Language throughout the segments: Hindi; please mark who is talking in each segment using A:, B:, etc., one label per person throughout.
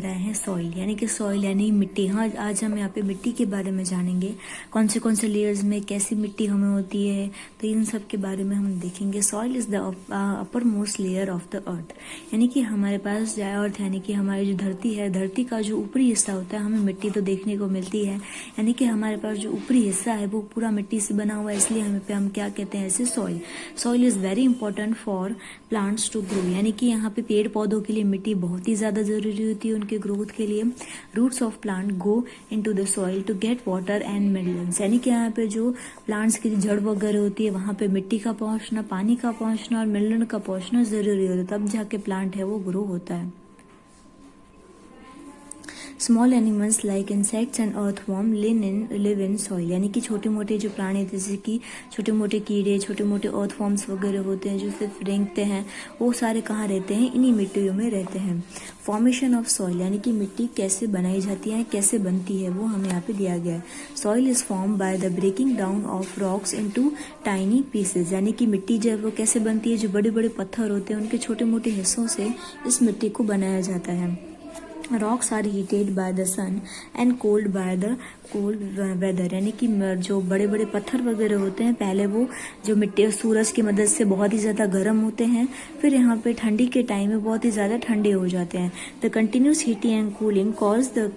A: रहे हैं सॉइल यानी कि सॉइल यानी मिट्टी। हाँ, आज हम यहाँ पे मिट्टी के बारे में जानेंगे, कौन से लेयर्स में कैसी मिट्टी हमें होती है, तो इन सब के बारे में हम देखेंगे। Soil is the upper most layer of the earth, यानी कि हमारे पास जो अर्थ यानी कि हमारी जो धरती है, धरती का जो ऊपरी हिस्सा होता है, हमें मिट्टी तो देखने को मिलती है, यानी कि हमारे पास जो ऊपरी हिस्सा है वो पूरा मिट्टी से बना हुआ है, इसलिए हमें पे हम क्या कहते हैं ऐसे soil. Soil is very important for plants to grow, यानी कि यहाँ पे पेड़ पौधों के लिए मिट्टी बहुत ही ज्यादा जरूरी होती है उनके ग्रोथ के लिए। Roots of plant go into the soil to get water and minerals, यानी कि यहाँ पे जो प्लांट्स की जड़ वगैरह होती है वहां पे मिट्टी का पहुंचना, पानी का पहुंचना और मिनरल का पहुंचना जरूरी होता है, तब जाके प्लांट है वो ग्रो होता है। Small animals like insects and earthworm live in soil, यानी कि छोटे मोटे जो प्राणी जैसे कि छोटे मोटे कीड़े, छोटे मोटे अर्थवॉर्म्स वगैरह होते हैं जो सिर्फ रेंगते हैं, वो सारे कहाँ रहते हैं, इन्हीं मिट्टियों में रहते हैं। फॉर्मेशन ऑफ सॉइल, यानी कि मिट्टी कैसे बनाई जाती है, कैसे बनती है, वो हमें यहाँ पे दिया गया है। Soil is form by the breaking down of rocks into tiny pieces, यानी कि मिट्टी जो है वो कैसे बनती है, जो बड़े बड़े पत्थर होते हैं उनके छोटे मोटे हिस्सों से इस मिट्टी को बनाया जाता है। Rocks are heated by the sun and cooled by the cold weather, यानी कि जो बड़े बड़े पत्थर वगैरह होते हैं पहले वो जो मिट्टी सूरज की मदद से बहुत ही ज़्यादा गर्म होते हैं, फिर यहाँ पे ठंडी के टाइम में बहुत ही ज़्यादा ठंडे हो जाते हैं। The continuous heating and cooling cause the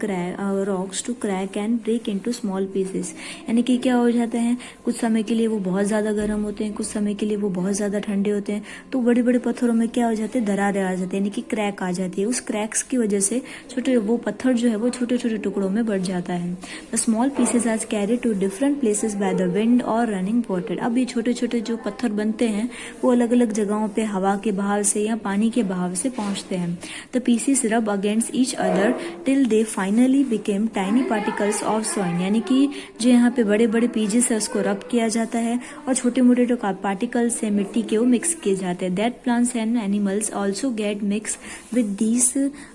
A: rocks to crack and break into small pieces, यानी कि क्या हो जाता है, कुछ समय के लिए वो बहुत ज़्यादा गर्म होते हैं, कुछ समय के लिए वो बहुत ज़्यादा ठंडे होते हैं, तो बड़े बड़े पत्थरों में क्या हो जाते हैं, दरारें आ जाती है, यानी कि क्रैक आ जाती है। उस क्रैक्स की वजह से छोटे वो पत्थर जो है वो छोटे छोटे टुकड़ों में बढ़ जाता है। Small pieces are carried to different places by the wind और रनिंग वाटर, अब ये छोटे छोटे जो पत्थर बनते हैं वो अलग अलग जगहों पे हवा के बहाव से या पानी के बहाव से पहुंचते हैं। द पीसेस रब against each other till they finally became tiny particles of soil, यानी कि जो यहाँ पे बड़े बड़े पीसेस है उसको रब किया जाता है और छोटे मोटे जो पार्टिकल्स है मिट्टी के वो मिक्स किए जाते हैं। That plants and animals also get mix with these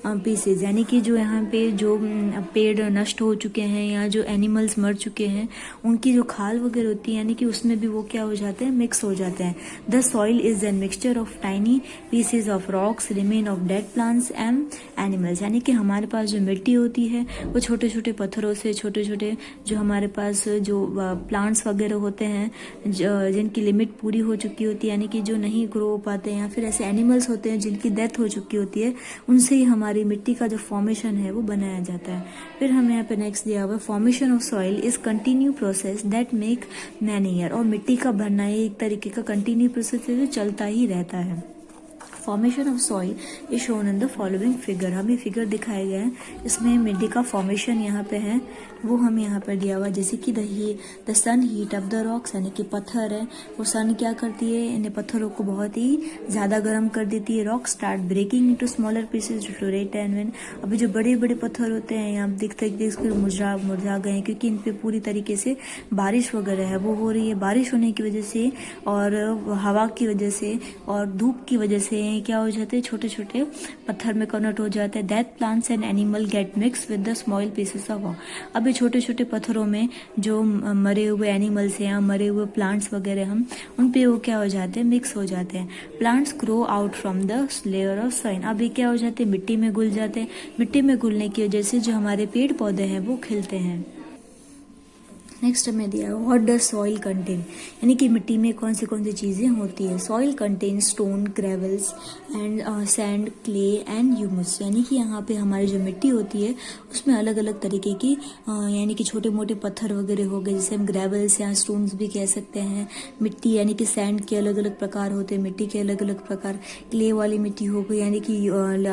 A: pieces, यानी कि जो यहाँ पे जो पेड़ नष्ट हो चुके हैं या जो एनिमल्स मर चुके हैं उनकी जो खाल वगैरह होती है, यानी कि उसमें भी वो क्या हो जाते हैं, मिक्स हो जाते हैं। The soil is an mixture of tiny pieces of rocks remain of dead plants and animals, यानी कि हमारे पास जो मिट्टी होती है वो छोटे छोटे पत्थरों से छोटे छोटे जो हमारे पास जो प्लांट्स वगैरह होते हैं जिनकी लिमिट पूरी हो चुकी होती है, यानी कि जो नहीं ग्रो हो पाते हैं, या फिर ऐसे एनिमल्स होते हैं जिनकी डेथ हो चुकी होती है, उनसे ही हमारी मिट्टी का जो फॉर्मेशन है वो बनाया जाता है। फिर हमें यहाँ पे नेक्स्ट दिया हुआ formation of soil is continue process that make manure, और मिट्टी का भरना ये एक तरीके का कंटिन्यू प्रोसेस है जो चलता ही रहता है। Formation of soil is shown in the following figure, हमें फिगर दिखाए गए हैं, इसमें मिट्टी का फॉर्मेशन यहाँ पे है वो हमें यहाँ पर दिया हुआ, जैसे कि the sun heat up the rocks, यानी कि पत्थर है वो सन क्या करती है, इन पत्थरों को बहुत ही ज्यादा गर्म कर देती है। Rock start breaking into smaller pieces to rain and wind, अभी जो बड़े बड़े पत्थर होते हैं यहाँ देखते मुरझा गए हैं क्योंकि इन पे पूरी तरीके से बारिश वगैरह है वो हो रही है, बारिश होने की वजह से और हवा की वजह से और धूप की वजह से क्या हो जाते हैं, छोटे छोटे पत्थर में कन्वर्ट हो जाते हैं। That plants and animal gate mix with the small pieces of, अब ये छोटे छोटे पत्थरों में जो मरे हुए एनिमल्स हैं या मरे हुए प्लांट्स वगैरह हम उन पे वो क्या हो जाते हैं, मिक्स हो जाते हैं। Plants grow out from the layer of soil, अब ये क्या हो जाते हैं, मिट्टी में घुल जाते हैं, मिट्टी में घुलने की वजह से जो हमारे पेड़ पौधे हैं वो खिलते हैं। नेक्स्ट हमें दिया व्हाट डज सॉइल कंटेन, यानी कि मिट्टी में कौन सी चीजें होती है। Soil contain stone, gravels and sand, clay and humus, यानी कि यहाँ पे हमारी जो मिट्टी होती है उसमें अलग अलग तरीके की यानी कि छोटे मोटे पत्थर वगैरह हो गए, जैसे हम ग्रेवल्स या स्टोन्स भी कह सकते हैं। मिट्टी यानी कि सैंड के अलग अलग प्रकार होते हैं, मिट्टी के अलग अलग प्रकार। क्ले वाली मिट्टी हो गई, यानी कि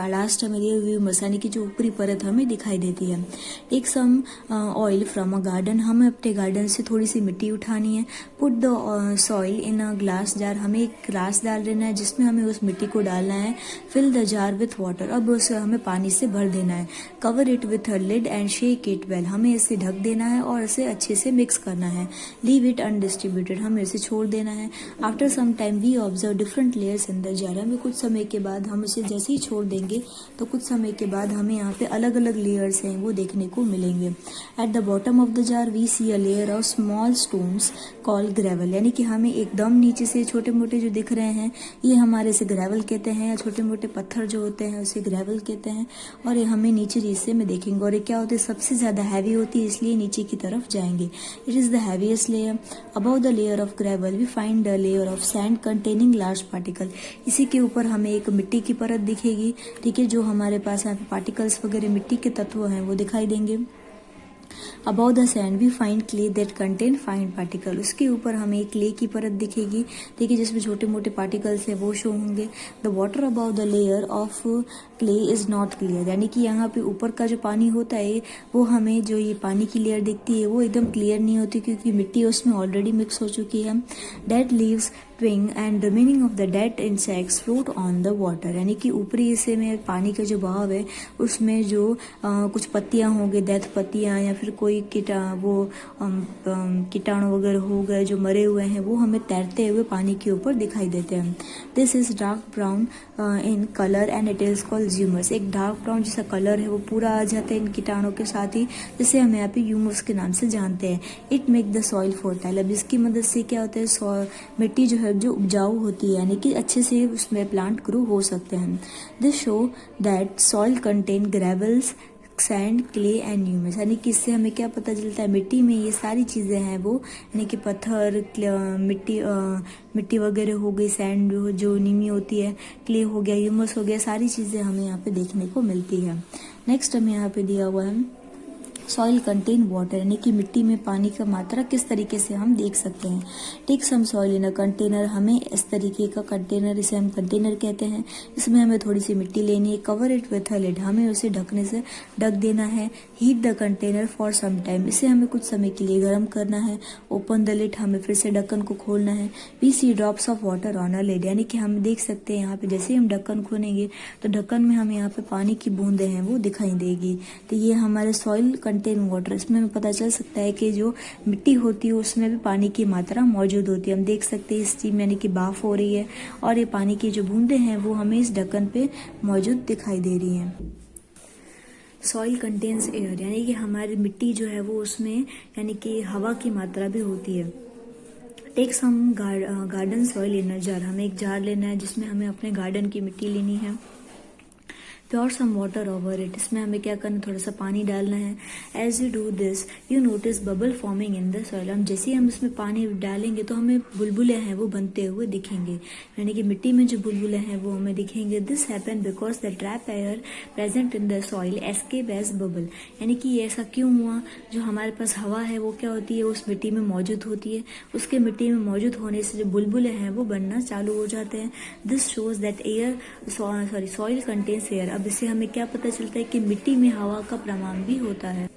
A: लास्ट हमें दिए ह्यूमस, यानी कि जो ऊपरी परत हमें दिखाई देती है। Take some oil from a garden, हमें अपने गार्डन से थोड़ी सी मिट्टी उठानी है। Put the soil in a glass jar, हमें एक ग्लास डाल देना है जिसमें हमें उस मिट्टी को डालना है। Fill the jar with water, अब उसे हमें पानी से भर देना है। Cover it with a lid and shake it well, हमें इसे ढक देना है और इसे अच्छे से मिक्स करना है। लीव इट अनडिस्ट्रीब्यूटेड, हमें इसे छोड़ देना है। After some time we observe different layers in the jar, हमें कुछ समय के बाद हम इसे जैसे ही छोड़ देंगे तो कुछ समय के बाद हमें यहाँ पे अलग अलग लेयर्स हैं वो देखने को मिलेंगे। At the bottom of the jar we see a layer of small stones called gravel, यानी कि हमें एकदम नीचे से छोटे मोटे जो दिख रहे हैं ये हमारे से ग्रेवल कहते हैं, या छोटे मोटे पत्थर जो होते हैं उसे ग्रेवल कहते हैं। और ये हमें नीचे हिस्से में देखेंगे, और ये क्या होते हैं, सबसे ज़्यादा हैवी होती है, इसलिए नीचे की तरफ जाएंगे। It is the heaviest layer. Above the layer of gravel we find the layer of sand containing large particle. इसी के ऊपर हमें एक मिट्टी की परत दिखेगी, ठीक है, जो हमारे पास यहाँ पे पार्टिकल्स वगैरह मिट्टी के तत्व हैं वो दिखाई देंगे। Above the sand we find clay that contain fine particle। उसके ऊपर हमें एक क्ले की परत दिखेगी, ठीक है, जिसमें छोटे मोटे पार्टिकल्स है वो शो होंगे। The water above the layer of clay is not clear, यानी कि यहाँ पे ऊपर का जो पानी होता है वो हमें जो ये पानी की लेयर दिखती है वो एकदम क्लियर नहीं होती, क्योंकि मिट्टी उसमें ऑलरेडी मिक्स हो चुकी है। Dead leaves wing and remaining of the dead insects float on the water, यानी कि ऊपरी हिस्से में पानी का जो बहाव है उसमें जो कुछ पत्तियां होंगे, डेथ पत्तियां, या फिर कोई कीटाणु वगैरह हो गए जो मरे हुए हैं वो हमें तैरते हुए पानी के ऊपर दिखाई देते हैं। This is dark brown in colour and it is called humus. एक डार्क ब्राउन जैसा कलर है वो पूरा आ जाता है इन कीटाणुओं के साथ ही, जिसे हम यहाँ पे ह्यूमस के नाम से जानते हैं। It make the soil fertile. अब इसकी मदद से क्या होता है, मिट्टी जो है जो उपजाऊ होती है, यानी कि अच्छे से उसमें प्लांट ग्रो हो सकते हैं। This show that soil contain gravels sand clay and humus, यानी कि इससे हमें क्या पता चलता है, मिट्टी में ये सारी चीज़ें हैं वो, यानी कि पत्थर, मिट्टी वगैरह हो गई, सैंड जो नीमी होती है, क्ले हो गया, ह्यूमस हो गया, सारी चीज़ें हमें यहाँ पे देखने को मिलती है। नेक्स्ट हमें यहाँ पे दिया हुआ है सॉइल कंटेन वाटर, यानी कि मिट्टी में पानी का मात्रा किस तरीके से हम देख सकते हैं। Take some soil in a container, हमें इस तरीके का कंटेनर, इसे हम कंटेनर कहते हैं, इसमें हमें थोड़ी सी मिट्टी लेनी है। Cover it with a lid, हमें उसे ढकने से ढक देना है। Heat the container for some time, इसे हमें कुछ समय के लिए गर्म करना है। ओपन द लिड, हमें फिर से ढक्कन को खोलना है। We see drops of water on a lid, यानी कि हम देख सकते हैं यहाँ पे जैसे ही हम ढक्कन खोलेंगे तो ढक्कन में हमें यहाँ पे पानी की बूंदें हैं वो दिखाई देगी। तो ये हमारे सॉइल कंटेन वाटर, इसमें हमें पता चल सकता है कि जो मिट्टी होती है उसमें भी पानी की मात्रा मौजूद होती है। हम देख सकते हैं स्टीम, यानी कि भाप हो रही है, और ये पानी की जो बूंदें हैं वो हमें इस ढक्कन पे मौजूद दिखाई दे रही हैं। सॉइल कंटेन्स एयर, यानी कि हमारी मिट्टी जो है वो उसमें यानी कि हवा की मात्रा भी होती है। Take some garden soil in a jar, हमें एक जार लेना है जिसमें हमें अपने गार्डन की मिट्टी लेनी है। Pour some water over it, इसमें हमें क्या करना है, थोड़ा सा पानी डालना है। As you do this you notice bubble forming in the soil, हम जैसे ही हम इसमें पानी डालेंगे तो हमें बुलबुले हैं वो बनते हुए दिखेंगे, यानी कि मिट्टी में जो बुलबुले हैं वो हमें दिखेंगे। This happen because the trap air present in the soil escape as bubble, यानी कि ये ऐसा क्यों हुआ, जो हमारे पास हवा है वो क्या होती है उस मिट्टी में मौजूद होती है, उसके मिट्टी में मौजूद होने से जो बुलबुले हैं वो बनना चालू हो जाते हैं। This shows that soil contains air. अब इससे हमें क्या पता चलता है कि मिट्टी में हवा का प्रमाण भी होता है।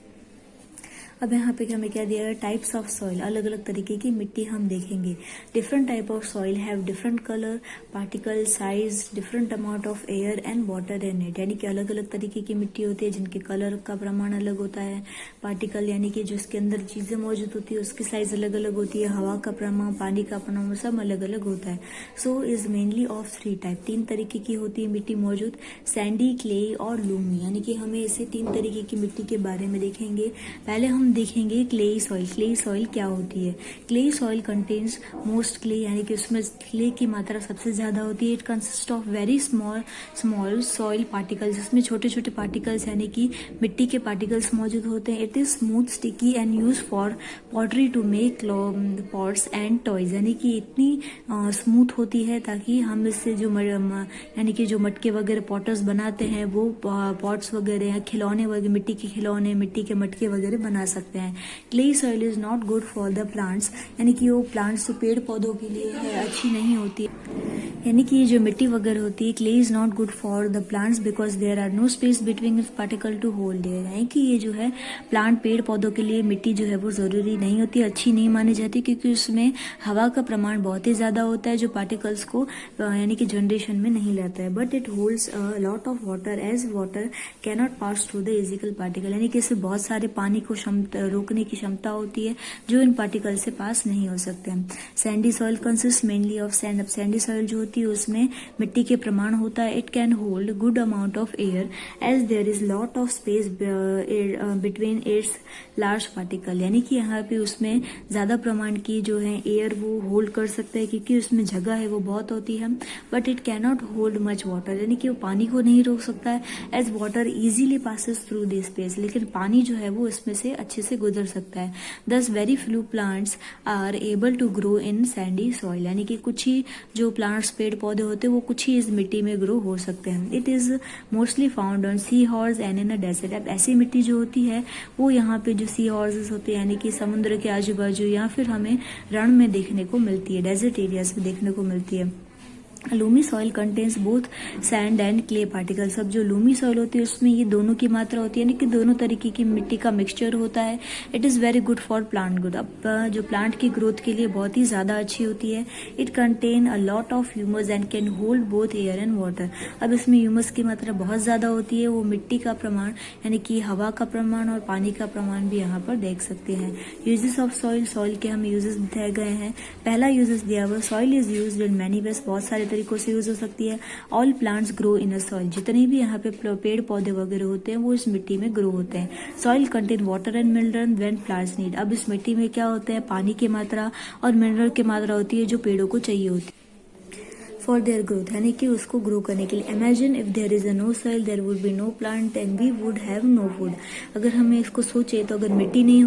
A: अब यहाँ पे हमें क्या दिया है, टाइप्स ऑफ सॉइल, अलग अलग तरीके की मिट्टी हम देखेंगे। Different type of soil have different colour, particle size, different amount of air and water in it, यानी कि अलग अलग तरीके की मिट्टी होती है जिनके कलर का प्रमाण अलग होता है। पार्टिकल यानी कि जो उसके अंदर चीजें मौजूद होती है उसकी साइज अलग अलग होती है। हवा का प्रमाण, पानी का प्रमाण सब अलग अलग होता है। So is mainly of 3 type, 3 तरीके की होती है मिट्टी मौजूद, सैंडी, क्ले और लूमी, यानी कि हमें इसे 3 तरीके की मिट्टी के बारे में देखेंगे। पहले हम देखेंगे क्लेई सॉइल। क्लेई सॉइल क्या होती है। Clayey soil contains most clay, यानी कि उसमें क्ले की मात्रा सबसे ज्यादा होती है। It consist of very small soil particles, जिसमें छोटे छोटे पार्टिकल्स यानी कि मिट्टी के पार्टिकल्स मौजूद होते हैं। It is smooth, sticky and use for pottery to make pots and toys, यानी कि इतनी स्मूथ होती है ताकि हम इससे जो यानी कि जो मटके वगैरह पॉटर्स बनाते हैं वो पॉट्स वगैरह या खिलौने वगैरह, मिट्टी के खिलौने, मिट्टी के मटके वगैरह बना सकते हैं। Clay soil is not good for the plants, यानी कि वो प्लांट्स जो पेड़ पौधों के लिए है अच्छी नहीं होती, यानी कि ये जो मिट्टी वगैरह होती है clay is not good for the plants because there are no space between particle to hold air, यानी कि ये जो है प्लांट पेड़ पौधों के लिए मिट्टी जो है वो जरूरी नहीं होती, अच्छी नहीं मानी जाती, क्योंकि उसमें हवा का प्रमाण बहुत ही ज्यादा होता है जो पार्टिकल्स को यानी कि जनरेशन में नहीं लाता है। But it holds a lot of water as water cannot pass through the physical particle, यानी कि इससे बहुत सारे पानी को रोकने की क्षमता होती है जो इन पार्टिकल से पास नहीं हो सकते हैं। Sandy soil consist mainly of sand. अब सैंडी सॉइल जो होती है उसमें मिट्टी के प्रमाण होता है। It can hold good amount of air as there is lot of space between its large particle, यानी कि यहाँ पे उसमें ज्यादा प्रमाण की जो है एयर वो होल्ड कर सकता है क्योंकि उसमें जगह है वो बहुत होती है। But it can not hold much water, यानी कि वो पानी को नहीं रोक सकता है as water easily passes through this space, लेकिन पानी जो है वो इसमें से अच्छे से गुजर सकता है। Thus very few plants are able to grow in sandy soil, यानी कि कुछ ही जो प्लांट्स पेड़ पौधे होते हैं वो कुछ ही इस मिट्टी में ग्रो हो सकते हैं। It is mostly found on seashores and in a desert. अब ऐसी मिट्टी जो होती है वो यहाँ पे जो सी हॉर्सेस होते हैं यानी कि समुद्र के आजू बाजू या फिर हमें रण में देखने को मिलती है, डेजर्ट एरियाज में देखने को मिलती है। Lumi soil contains both sand and clay particles. अब जो लूमी सॉइल होती है उसमें ये दोनों की मात्रा होती है, यानी कि दोनों तरीके की मिट्टी का मिक्सचर होता है। It is very good for plant growth. अब जो प्लांट की ग्रोथ के लिए बहुत ही ज़्यादा अच्छी होती है। It contain a lot of humus and can hold both air and water. अब इसमें ह्यूमस की मात्रा बहुत ज़्यादा होती है। वो मिट्टी का प्रमाण यानी कि हवा का प्रमाण और पानी का प्रमाण भी यहाँ पर देख सकते हैं। यूजेस ऑफ सॉइल, सॉइल के हमें यूजेस दिए गए हैं। पहला यूजेस दिया हुआ, soil is used in many ways, बहुत सारे तरीकों से यूज हो सकती है। All plants grow in a soil, जितने भी यहाँ पे पेड़ पौधे वगैरह होते हैं वो इस मिट्टी में ग्रो होते हैं। Soil contain water and mineral when plants need. अब इस मिट्टी में क्या होता है, पानी की मात्रा और मिनरल की मात्रा होती है जो पेड़ों को चाहिए होती है फॉर देयर ग्रोथ, यानी कि उसको ग्रो करने के लिए। Imagine if there is a no soil there would be no plant and we would have no food. अगर हमें इसको सोचे तो अगर मिट्टी नहीं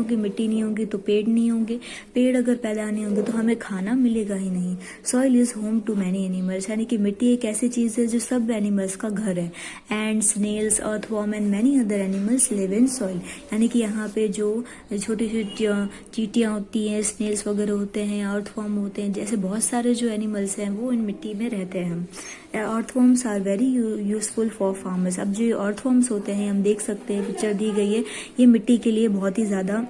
A: होगी तो पेड़ नहीं होंगे, पेड़ अगर पैदा नहीं होंगे तो हमें खाना मिलेगा ही नहीं। Soil is home to many animals, यानी कि मिट्टी एक ऐसी चीज है जो सब एनिमल्स का घर है। And snails, earthworm and many other animals live in soil, यानी कि यहाँ पे जो छोटी छोटी चींटियां होती हैं, स्नेल्स वगैरह होते हैं, अर्थवॉर्म होते हैं, जैसे बहुत सारे जो एनिमल्स हैं वो इन मिट्टी में रहते हैं। Earthworms are very useful for farmers. अब जो अर्थवॉर्म्स होते हैं हम देख सकते हैं, पिक्चर दी गई है, ये मिट्टी के लिए बहुत ही ज्यादा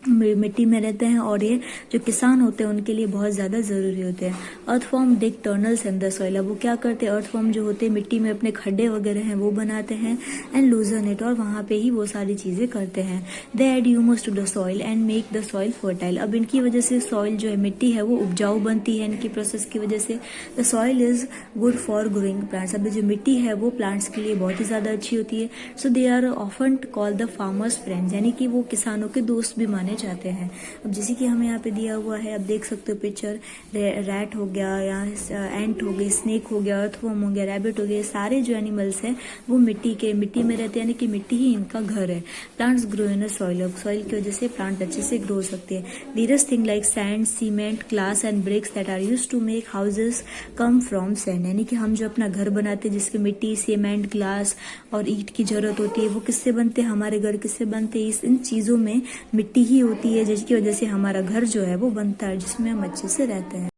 A: मिट्टी में रहते हैं और ये जो किसान होते हैं उनके लिए बहुत ज्यादा जरूरी होते हैं। Earthworm dig tunnels in the soil. अब वो क्या करते हैं, अर्थवॉर्म जो होते हैं मिट्टी में अपने खड्डे वगैरह हैं वो बनाते हैं एंड लूजन इट, और वहां पे ही वो सारी चीजें करते हैं। They add humus to the soil and make the soil fertile. अब इनकी वजह से सॉइल जो है मिट्टी है वो उपजाऊ बनती है, इनकी प्रोसेस की वजह से। The soil is good for growing plants. अब जो मिट्टी है वो प्लांट्स के लिए बहुत ही ज्यादा अच्छी होती है। So they are often called the farmers friends, यानी कि वो किसानों के दोस्त भी माने जाते हैं। अब जैसे कि हमें यहाँ पे दिया हुआ है, आप देख सकते हो पिक्चर, रैट हो गया या एंट हो गई, स्नेक हो गया, अर्थवॉर्म हो गया, रैबिट हो गया, सारे जो एनिमल्स हैं वो मिट्टी में रहते हैं, यानी कि मिट्टी ही इनका घर है। Plants grow in a soil. अब सॉइल की वजह से प्लांट अच्छे से ग्रो हो सकते हैं। Various thing like sand, cement, glass and bricks that are used to make houses come from sand, यानी कि हम जो अपना घर बनाते हैं जिसके मिट्टी, सीमेंट, ग्लास और ईंट की जरूरत होती है, वो किससे बनते हैं, हमारे घर किससे बनते हैं, इन चीजों में मिट्टी ही होती है जिसकी वजह से हमारा घर जो है वो बनता है, जिसमें हम अच्छे से रहते हैं।